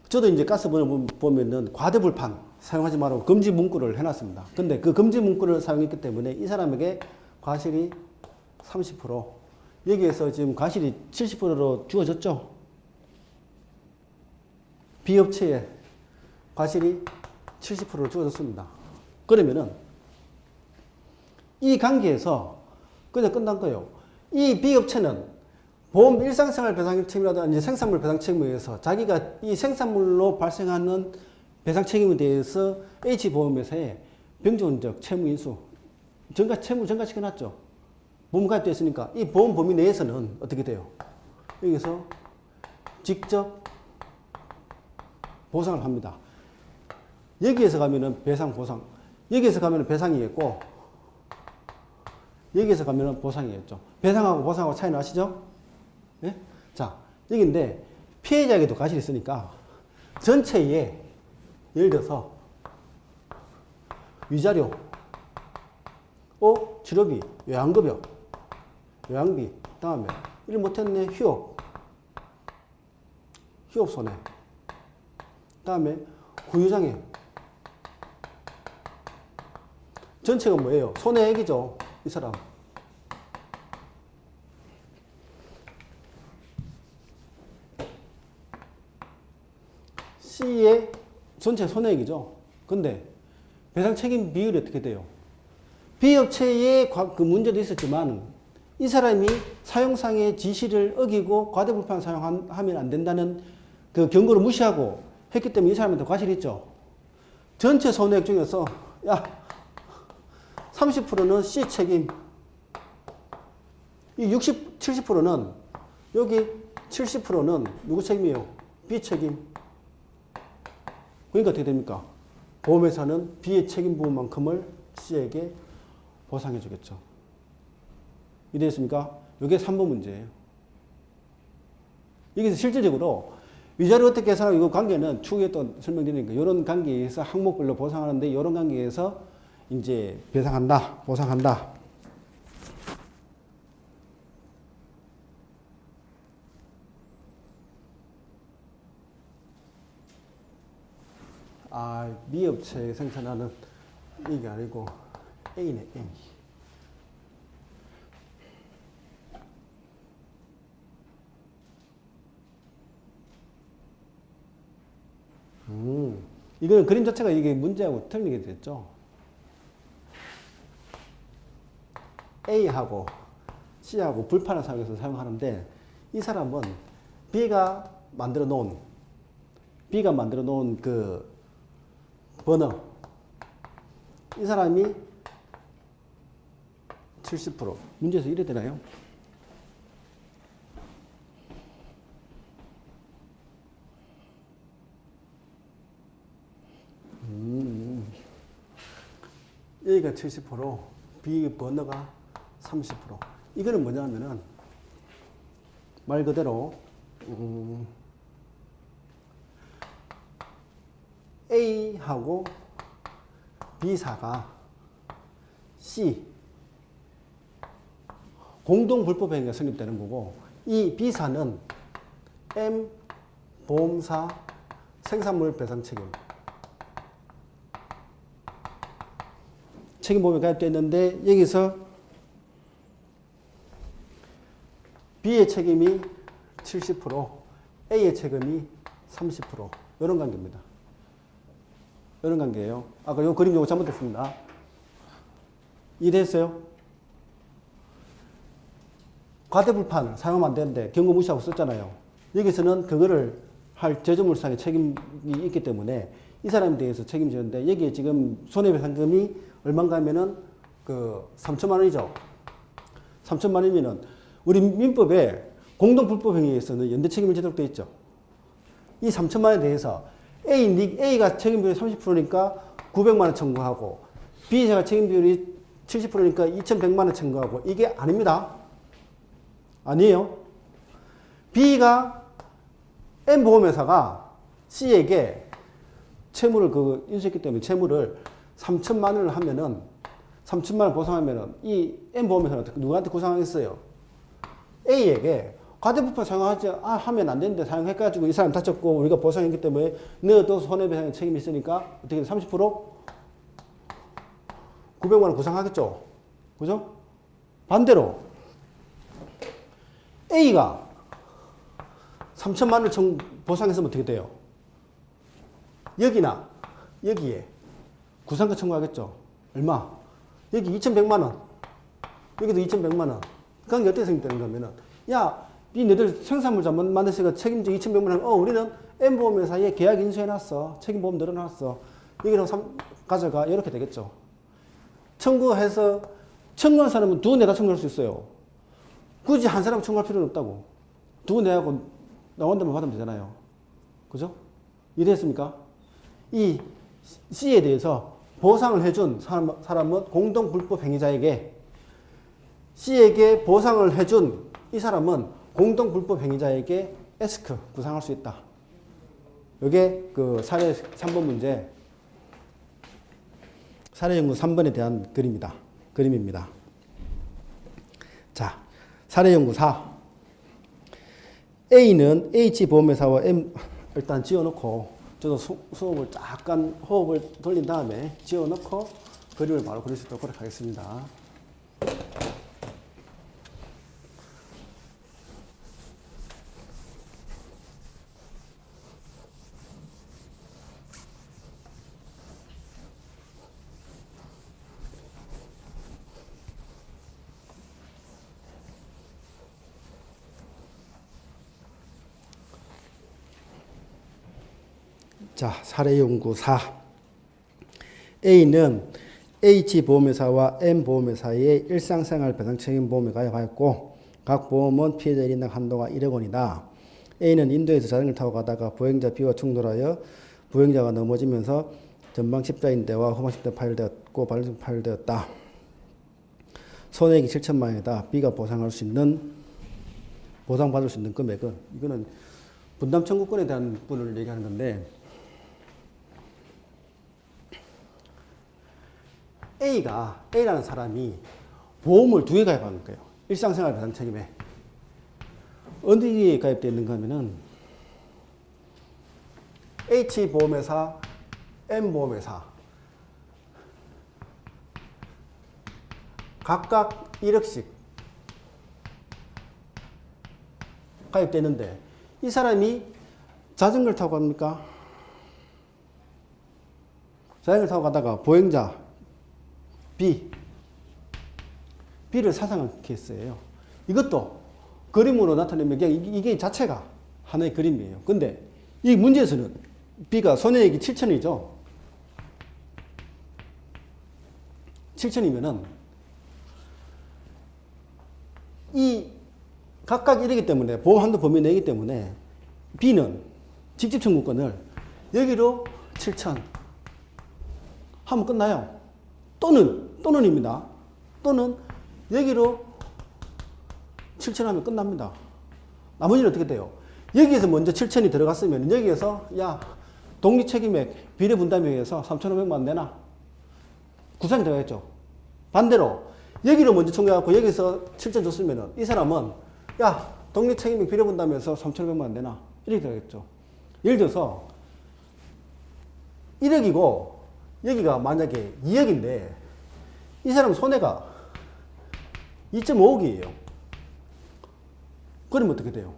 저도 이제 가스번을 보면은 과대불판 사용하지 말라고 금지 문구를 해놨습니다. 근데 그 금지 문구를 사용했기 때문에 이 사람에게 과실이 30% 여기에서 지금 과실이 70%로 주어졌죠. B업체에 과실이 70%로 주어졌습니다. 그러면은 이 관계에서 그냥 끝난 거예요. 이 B업체는 보험 일상생활 배상 책임이라든지 생산물 배상 책임에 의해서 자기가 이 생산물로 발생하는 배상 책임에 대해서 H보험회사에 병존적 채무인수 채무 전가시켜놨죠. 보험 가입되어 있으니까 이 보험 범위 내에서는 어떻게 돼요? 여기서 직접 보상을 합니다. 여기에서 가면은 배상 보상, 여기에서 가면은 배상이겠고 여기에서 가면은 보상이겠죠. 배상하고 보상하고 차이는 아시죠? 예? 자, 여기인데 피해자에게도 과실이 있으니까 전체에 예를 들어서 위자료, 치료비, 요양급여, 요양비, 다음에 일 못했네 휴업 손해, 다음에 후유장애. 전체가 뭐예요? 손해액이죠. 이 사람. C의 전체 손해액이죠. 근데 배상 책임 비율이 어떻게 돼요? B업체의 그 문제도 있었지만 이 사람이 사용상의 지시를 어기고 과대불판 사용하면 안 된다는 그 경고를 무시하고 했기 때문에 이 사람한테 과실이 있죠. 전체 손해액 중에서 30%는 C 책임, 이 70%는 여기 70%는 누구 책임이에요? B 책임. 그러니까 어떻게 됩니까? 보험회사는 B의 책임 부분만큼을 C에게 보상해 주겠죠. 이해됐습니까? 이게 3번 문제예요. 여기서 실질적으로 위자료 어떻게 계산하고 이거 관계는 추후에 또 설명드리니까 이런 관계에 의해서 항목별로 보상하는데 이런 관계에 의해서 이제 배상한다, 보상한다. 미업체에 생산하는 이게 아니고 A네, A. 이거는 그림 자체가 이게 문제하고 틀리게 됐죠. A하고 C하고 불판을 사용해서 사용하는데 이 사람은 B가 만들어 놓은 그 버너, 이 사람이 70%. 문제에서 이래 되나요? A가 70%, B 버너가 30%. 이거는 뭐냐면은 말 그대로 A하고 B사가 C 공동 불법 행위가 성립되는 거고, 이 B사는 M 보험사 생산물 배상 책임보험이 가입되어 있는데 여기서 B의 책임이 70%, A의 책임이 30%. 이런 관계입니다. 이런 관계예요. 아까 요 그림 요거 잘못했습니다. 이해됐어요? 과대불판 사용하면 안 되는데 경고 무시하고 썼잖아요. 여기서는 그거를 할 제조물상의 책임이 있기 때문에 이 사람에 대해서 책임지는데 여기에 지금 손해배상금이 얼마인가 하면은 그 3천만 원이죠. 3천만 원이면은 우리 민법에 공동불법행위에서는 연대책임이 제도되어 있죠. 이 3천만 원에 대해서 A가 책임 비율이 30%니까 900만 원 청구하고 B사가 책임 비율이 70%니까 2,100만 원 청구하고 이게 아닙니다. 아니에요. B가 M보험회사가 C에게 채무를 인수했기 때문에 채무를 3천만 원을 하면은 3천만 원 보상하면은 이 M보험회사는 누구한테 구상하겠어요? A에게 과대부판 하면 안 되는데 사용해가지고 이 사람 다쳤고 우리가 보상했기 때문에 너도 손해배상의 책임이 있으니까 어떻게 30%? 900만 원 구상하겠죠? 그죠? 반대로 A가 3천만 원을 보상했으면 어떻게 돼요? 여기에 구상가 청구하겠죠? 얼마? 여기 2,100만 원. 여기도 2,100만 원. 그게 어떻게 생각되는 거면은 너희들 생산물 잘못 만드시니까 책임져 2,100만 원. 우리는 M보험회사에 계약 인수해놨어. 책임보험 늘어났어. 여기로 가져가. 이렇게 되겠죠. 청구해서 청구한 사람은 두고 내다 청구할 수 있어요. 굳이 한 사람 청구할 필요는 없다고. 두고 내하고 나온다면 받으면 되잖아요. 그죠? 이해됐습니까? 이 C에 대해서 보상을 해준 사람은 공동불법행위자에게 C에게 보상을 해준 이 사람은 공동불법행위자에게 에스크 구상할 수 있다. 이게 그 사례 3번 문제, 사례 연구 3번에 대한 그림입니다. 자, 사례 연구 4. A는 H보험회사와 M 일단 지어놓고 저도 수업을 잠깐 호흡을 돌린 다음에 지어놓고 그림을 바로 그릴 수 있도록 하겠습니다. 자, 사례 연구 4. A는 H보험회사와 M보험회사의 일상생활 배상책임 보험에 가입하였고 각 보험은 피해자 1인당 한도가 1억 원이다. A는 인도에서 자전거를 타고 가다가 보행자 B와 충돌하여 보행자가 넘어지면서 전방 십자인대와 후방 십자 파열되었고 발등 파열되었다. 손해액이 7천만 원이다. B가 보상받을 수 있는 금액은, 이거는 분담 청구권에 대한 부분을 얘기하는 건데, A라는 사람이 보험을 2개 가입한 거예요. 일상생활 배상 책임에. 어디에 가입되어 있는 거면은 H보험회사, M보험회사 각각 1억씩 가입되어 있는데, 이 사람이 자전거를 타고 갑니까? 자전거를 타고 가다가 보행자 B를 사상한 케이스예요. 이것도 그림으로 나타내면 그냥 이게 자체가 하나의 그림이에요. 근데 이 문제에서는 B가 손해액이 7천이죠. 7천이면은 이 각각 1이기 때문에 보험 한도 범위 내이기 때문에 B는 직접 청구권을 여기로 7천 하면 끝나요. 또는입니다. 또는 여기로 7천 하면 끝납니다. 나머지는 어떻게 돼요? 여기에서 먼저 7천이 들어갔으면 여기에서 독립책임액 비례분담에 의해서 3,500만 원 내놔. 구상이 들어가겠죠. 반대로 여기로 먼저 청구해갖고 여기서 7천 줬으면 이 사람은 독립책임액 비례분담에서 3,500만 원 내놔. 이렇게 되겠죠. 예를 들어서 1억이고 여기가 만약에 2억인데 이 사람 손해가 2.5억이에요. 그러면 어떻게 돼요?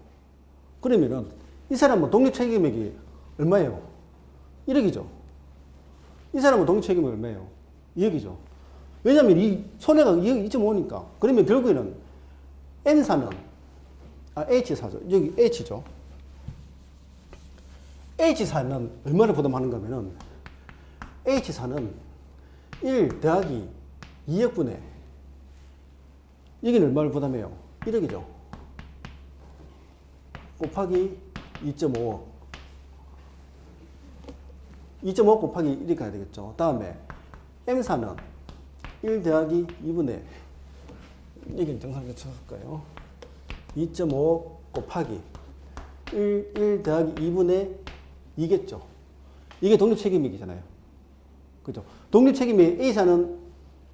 그러면은 이 사람은 독립책임액이 얼마예요? 1억이죠. 이 사람은 독립책임액이 얼마예요? 2억이죠. 왜냐하면 이 손해가 2.5니까. 그러면 결국에는 N사는 H사죠. 여기 H죠. H사는 얼마를 부담하는가 하면은 H사는 1 더하기 2억분의 여기는 얼마를 부담해요? 1억이죠. 곱하기 2.5억. 2.5억 곱하기 1이 가야 되겠죠. 다음에 M사는 1 더하기 2분의 여기는 정상적으로 쳐볼까요? 2.5억 곱하기 1 더하기 2분의 2겠죠. 이게 독립책임액이잖아요. 그죠? 독립책임이 M사는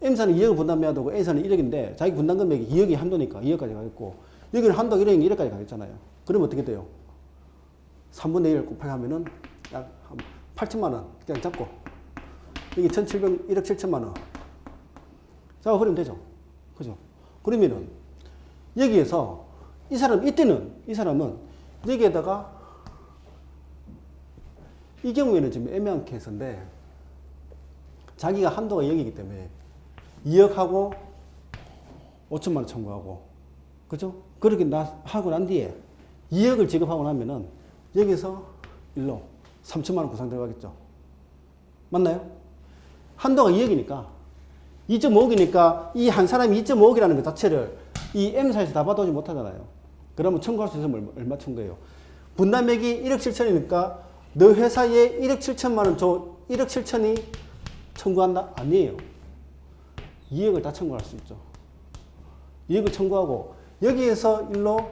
2억을 분담해야 되고 A사는 1억인데 자기 분담 금액이 2억이 한도니까 2억까지 가겠고 여기는 한도 1억이니까 1억까지 가겠잖아요. 그러면 어떻게 돼요? 3분의 1 곱하기 하면은 약 8천만 원 그냥 잡고 여기 1억 7천만 원 잡아버리면 되죠. 그죠? 그러면은 여기에서 이 사람은 여기에다가 이 경우에는 지금 애매한 케이스인데 자기가 한도가 2억이기 때문에 2억하고 5천만 원 청구하고, 그죠? 그렇게 하고 난 뒤에 2억을 지급하고 나면은 여기서 일로 3천만 원 구상 들어가겠죠. 맞나요? 한도가 2억이니까 2.5억이니까 이 한 사람이 2.5억이라는 것 자체를 이 M사에서 다 받아오지 못하잖아요. 그러면 청구할 수 있으면 얼마 청구해요? 분담액이 1억 7천이니까 너 회사에 1억 7천만 원 줘. 1억 7천이 청구한다? 아니에요. 2억을 다 청구할 수 있죠. 2억을 청구하고 여기에서 일로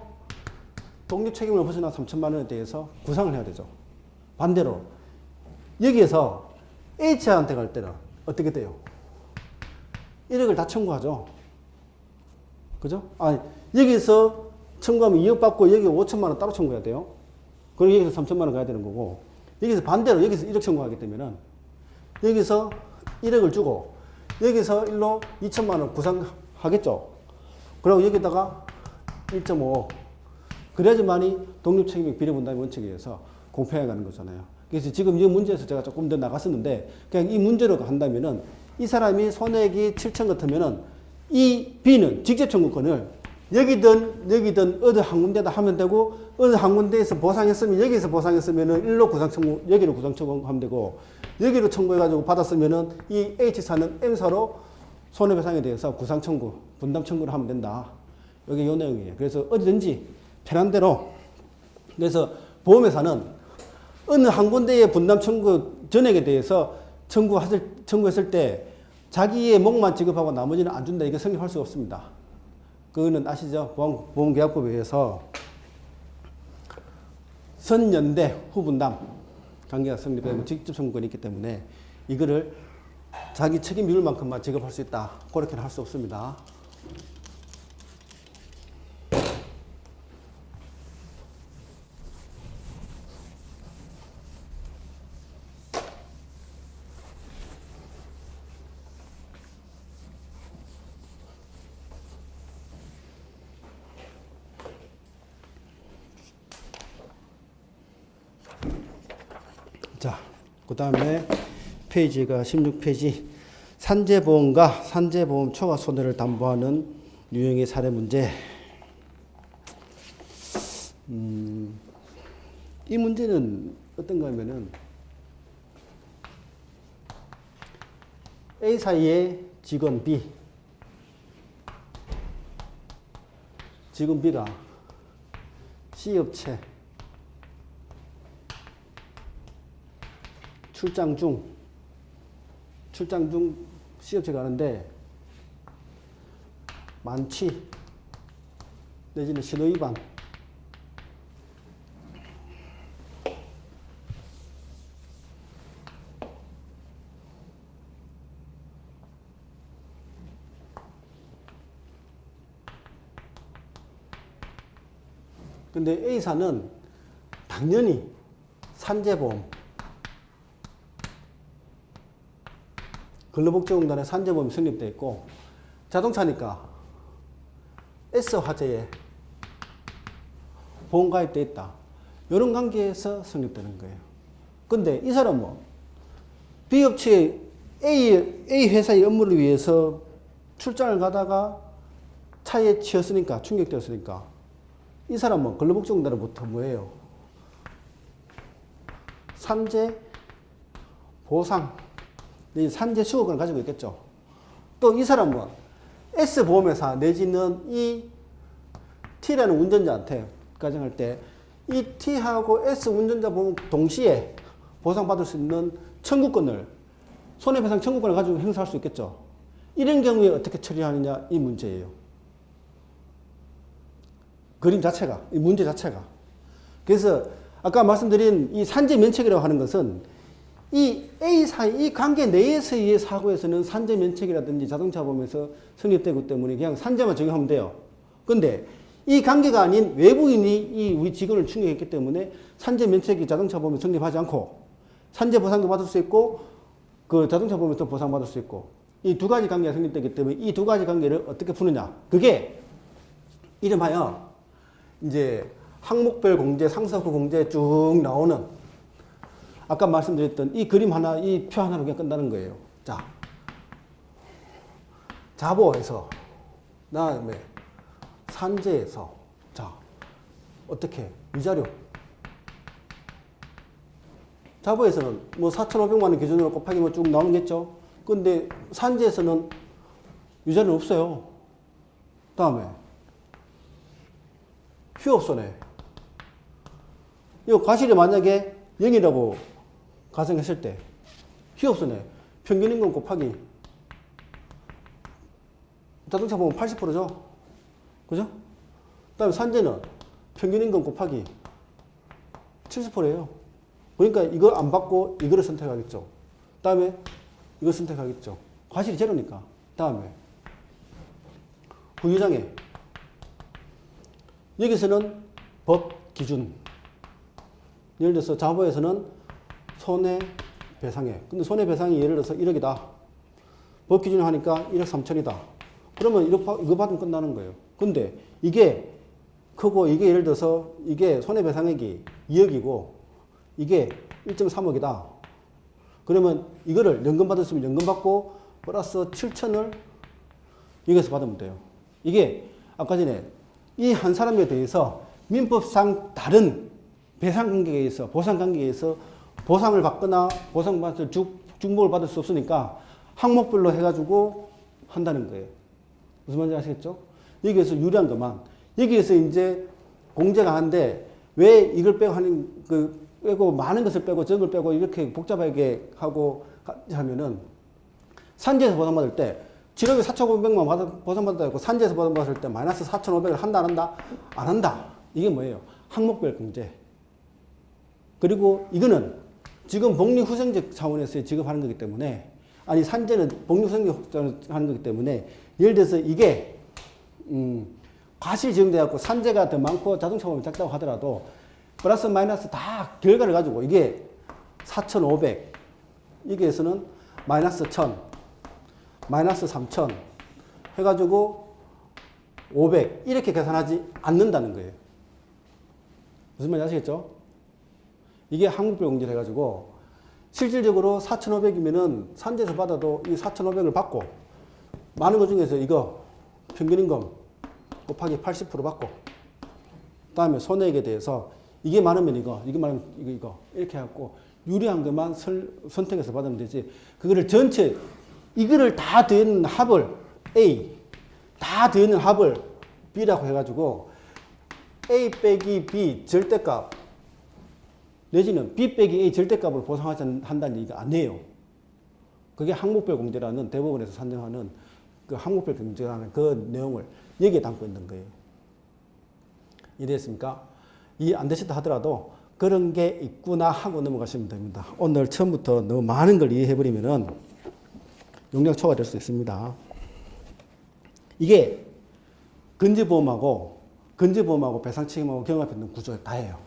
독립책임을 벗어난 3천만 원에 대해서 구상을 해야 되죠. 반대로 여기에서 H한테 갈 때는 어떻게 돼요? 1억을 다 청구하죠. 그죠? 아, 여기서 청구하면 2억 받고 여기 5천만 원 따로 청구해야 돼요. 그리고 여기서 3천만 원 가야 되는 거고, 여기서 반대로 여기서 1억 청구하기 때문에 여기서 1억을 주고 여기서 1로 2천만 원 구상하겠죠. 그리고 여기다가 1.5 그래야지만이 독립책임의 비례분담의 원칙에 의해서 공평하게 가는 거잖아요. 그래서 지금 이 문제에서 제가 조금 더 나갔었는데 그냥 이 문제로 한다면은 이 사람이 손해액이 7천 같으면은 이 B는 직접 청구권을 여기든 어느 한 군데다 하면 되고 어느 한 군데에서 보상했으면 여기서 보상했으면은 1로 구상 청구 여기로 구상 청구하면 되고 여기로 청구해가지고 받았으면은 이 H사는 M사로 손해배상에 대해서 구상 청구, 분담 청구를 하면 된다. 여기 이 내용이에요. 그래서 어디든지 편한 대로 그래서 보험회사는 어느 한 군데의 분담 청구 전액에 대해서 청구했을 때 자기의 목만 지급하고 나머지는 안 준다. 이게 성립할 수가 없습니다. 그거는 아시죠? 보험계약법에 의해서 선연대 후분담 관계가 성립되면 직접 청구권이 있기 때문에 이거를 자기 책임 비율만큼만 지급할 수 있다. 그렇게는 할 수 없습니다. 자, 그 다음에 페이지가 16페이지 산재보험과 산재보험 초과 손해를 담보하는 유형의 사례 문제. 이 문제는 어떤가 하면은 A 사이에 직원 B, 직원 B가 C업체 출장 중 C업체 가는데 만취 내지는 신호위반 근데 A사는 당연히 산재보험 근로복지공단에 산재보험이 성립되어 있고 자동차니까 S화재에 보험 가입되어 있다. 이런 관계에서 성립되는 거예요. 근데 이 사람은 B업체의 A 회사의 업무를 위해서 출장을 가다가 차에 치였으니까 충격되었으니까 이 사람은 근로복지공단으로부터 뭐예요? 산재 보상 산재 수거권을 가지고 있겠죠. 또 이 사람은 S보험회사 내지는 이 T라는 운전자한테 가정할 때 이 T하고 S 운전자 보험 동시에 보상받을 수 있는 청구권을 손해배상 청구권을 가지고 행사할 수 있겠죠. 이런 경우에 어떻게 처리하느냐 이 문제예요. 그림 자체가 이 문제 자체가 그래서 아까 말씀드린 이 산재 면책이라고 하는 것은 이 A 사이, 이 관계 내에서의 사고에서는 산재 면책이라든지 자동차 보험에서 성립되기 때문에 그냥 산재만 적용하면 돼요. 근데 이 관계가 아닌 외부인이 이 우리 직원을 충격했기 때문에 산재 면책이 자동차 보험에 성립하지 않고 산재 보상도 받을 수 있고 그 자동차 보험에서 보상받을 수 있고 이 두 가지 관계가 성립되기 때문에 이 두 가지 관계를 어떻게 푸느냐. 그게 이름하여 이제 항목별 공제, 상사후 공제 쭉 나오는 아까 말씀드렸던 이 그림 하나, 이 표 하나로 그냥 끝나는 거예요. 자, 자보에서, 다음에 산재에서, 자, 어떻게? 위자료. 자보에서는 뭐 4,500만 원 기준으로 곱하기 뭐 쭉 나오겠죠? 근데 산재에서는 위자료는 없어요. 다음에, 휴업손해. 이거 과실이 만약에 0이라고 가정했을 때 휴업손해 평균임금 곱하기 자동차 보면 80%죠. 그죠? 그 다음에 산재는 평균임금 곱하기 70%예요. 그러니까 이거 안 받고 이거를 선택하겠죠. 다음에 이거 선택하겠죠. 과실이 제로니까. 다음에 후유장애. 여기서는 법 기준. 예를 들어서 자보에서는 손해배상액. 근데 손해배상이 예를 들어서 1억이다. 법 기준을 하니까 1억 3천이다. 그러면 이거 받으면 끝나는 거예요. 근데 이게 크고 이게 예를 들어서 이게 손해배상액이 2억이고 이게 1.3억이다. 그러면 이거를 연금 받았으면 연금 받고 플러스 7천을 여기서 받으면 돼요. 이게 아까 전에 이 한 사람에 대해서 민법상 다른 배상 관계에 있어 보상 관계에 있어 보상을 받거나 보상받을 중복을 받을 수 없으니까 항목별로 해가지고 한다는 거예요. 무슨 말인지 아시겠죠? 여기에서 유리한 것만 여기에서 이제 공제가 한데 왜 이걸 빼고 하는 빼고 많은 것을 빼고 적은 걸 빼고 이렇게 복잡하게 하고 하면은 산지에서 보상받을 때 7억에 4,500만 보상받았다 했고 산지에서 보상받을 때 마이너스 4,500을 한다 안 한다? 안 한다. 이게 뭐예요? 항목별 공제. 그리고 이거는 지금 복리후생적 차원에서 지급하는 거기 때문에 아니 산재는 복리후생적 차원에서 하는 거기 때문에 예를 들어서 이게 과실이 적용돼갖고 산재가 더 많고 자동차 보험이 작다고 하더라도 플러스 마이너스 다 결과를 가지고 이게 4,500 여기에서는 마이너스 1,000 마이너스 3,000 해가지고 500 이렇게 계산하지 않는다는 거예요. 무슨 말인지 아시겠죠? 이게 항목별 공제를 해가지고 실질적으로 4,500이면은 산재에서 받아도 이 4,500을 받고 많은 것 중에서 이거 평균임금 곱하기 80% 받고 그다음에 손해액에 대해서 이게 많으면 이거 많으면 이거 이렇게 해갖고 유리한 것만 선택해서 받으면 되지. 그거를 전체 이거를 다 더있는 합을 A 다 더있는 합을 B라고 해가지고 A 빼기 B 절대값 내지는 B 빼기 A 절대값을 보상한다는 얘기가 아니에요. 그게 항목별 공제라는 대법원에서 산정하는 그 항목별 공제라는 그 내용을 여기에 담고 있는 거예요. 이해됐습니까? 이해 안 되셨다 하더라도 그런 게 있구나 하고 넘어가시면 됩니다. 오늘 처음부터 너무 많은 걸 이해해버리면은 용량 초과될 수 있습니다. 이게 건재보험하고 배상책임하고 경합했는 구조에 다예요.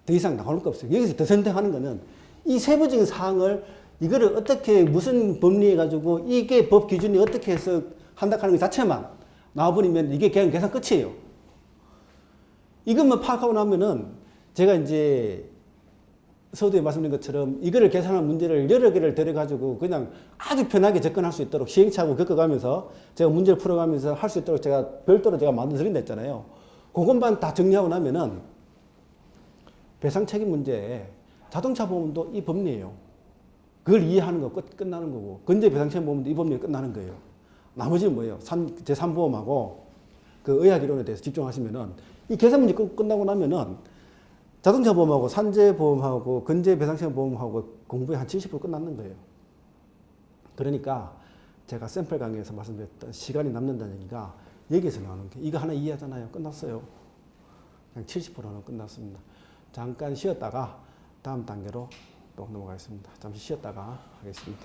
더 이상 나올 거 없어요. 여기서 더 선택하는 거는 이 세부적인 사항을 이거를 어떻게 무슨 법리에 가지고 이게 법 기준이 어떻게 해서 한다 하는 것 자체만 나와버리면 이게 그냥 계산 끝이에요. 이것만 파악하고 나면은 제가 이제 서두에 말씀드린 것처럼 이거를 계산한 문제를 여러 개를 들여가지고 그냥 아주 편하게 접근할 수 있도록 시행착오 겪어가면서 제가 문제를 풀어가면서 할 수 있도록 제가 별도로 제가 만들어드린다 했잖아요. 그것만 다 정리하고 나면은 배상 책임 문제에 자동차 보험도 이 법리예요. 그걸 이해하는 거 끝나는 거고 건재 배상 책임 보험도 이 법리에 끝나는 거예요. 나머지는 뭐예요? 제3보험하고 그 의학 이론에 대해서 집중하시면은 이 계산 문제 끝나고 나면은 자동차 보험하고 산재 보험하고 건재 배상 책임 보험하고 공부의 한 70% 끝났는 거예요. 그러니까 제가 샘플 강의에서 말씀드렸던 시간이 남는다는 얘기가 여기에서 나오는 게 이거 하나 이해하잖아요. 끝났어요. 그냥 70%는 끝났습니다. 잠깐 쉬었다가 다음 단계로 또 넘어가겠습니다. 잠시 쉬었다가 하겠습니다.